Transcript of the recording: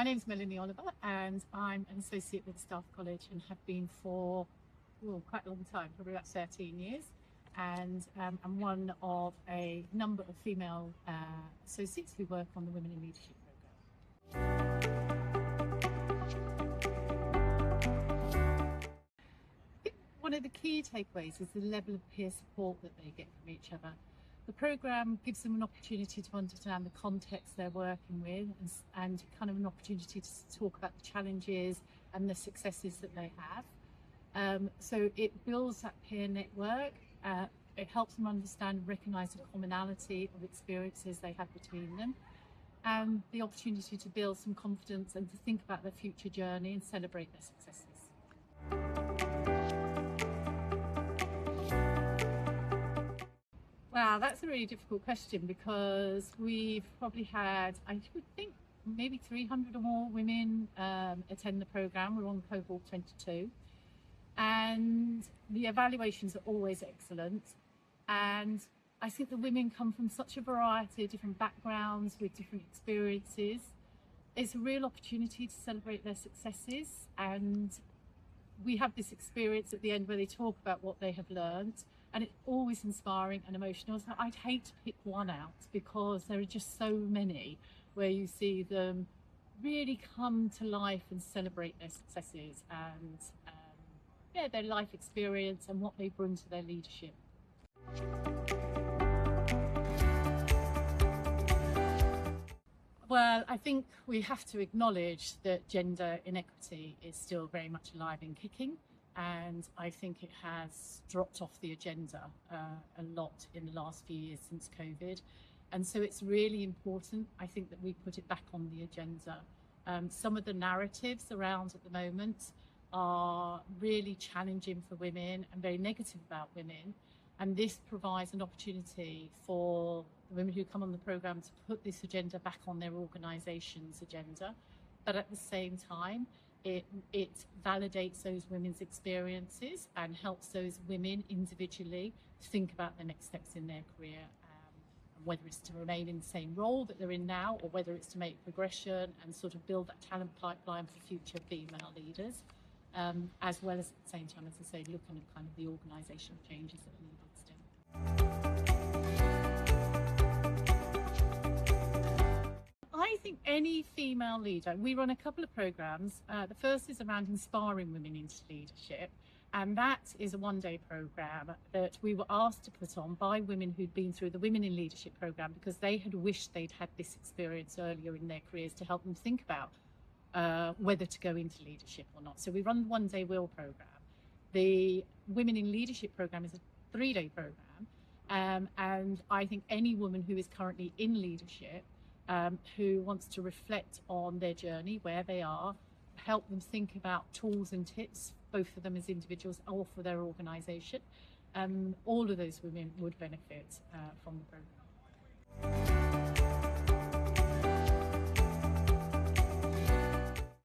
My name is Melanie Oliver and I'm an associate with Staff College and have been for quite a long time, probably about 13 years. And I'm one of a number of female associates who work on the Women in Leadership programme. I think one of the key takeaways is the level of peer support that they get from each other. The programme gives them an opportunity to understand the context they're working with and kind of an opportunity to talk about the challenges and the successes that they have. So it builds that peer network. It helps them understand and recognise the commonality of experiences they have between them, and the opportunity to build some confidence and to think about their future journey and celebrate their successes. Wow, that's a really difficult question because we've probably had, I would think, maybe 300 or more women attend the programme. We're on cohort 22. And the evaluations are always excellent. And I think the women come from such a variety of different backgrounds with different experiences. It's a real opportunity to celebrate their successes. And we have this experience at the end where they talk about what they have learned, and it's always inspiring and emotional. So I'd hate to pick one out because there are just so many where you see them really come to life and celebrate their successes and their life experience and what they bring to their leadership. Well, I think we have to acknowledge that gender inequity is still very much alive and kicking, and I think it has dropped off the agenda a lot in the last few years since COVID. And so it's really important, I think, that we put it back on the agenda. Some of the narratives around at the moment are really challenging for women and very negative about women. And this provides an opportunity for the women who come on the programme to put this agenda back on their organisation's agenda. But at the same time, it validates those women's experiences and helps those women individually think about the next steps in their career, whether it's to remain in the same role that they're in now or whether it's to make progression and sort of build that talent pipeline for future female leaders. As well as at the same time, as I say, looking at kind of the organisational changes that are needed still. I think any female leader, we run a couple of programmes. The first is around inspiring women into leadership, and that is a one-day programme that we were asked to put on by women who'd been through the Women in Leadership programme because they had wished they'd had this experience earlier in their careers to help them think about whether to go into leadership or not. So we run the one-day WiL programme. The Women in Leadership programme is a 3-day programme, and I think any woman who is currently in leadership who wants to reflect on their journey, where they are, help them think about tools and tips, both for them as individuals or for their organisation, all of those women would benefit from the programme.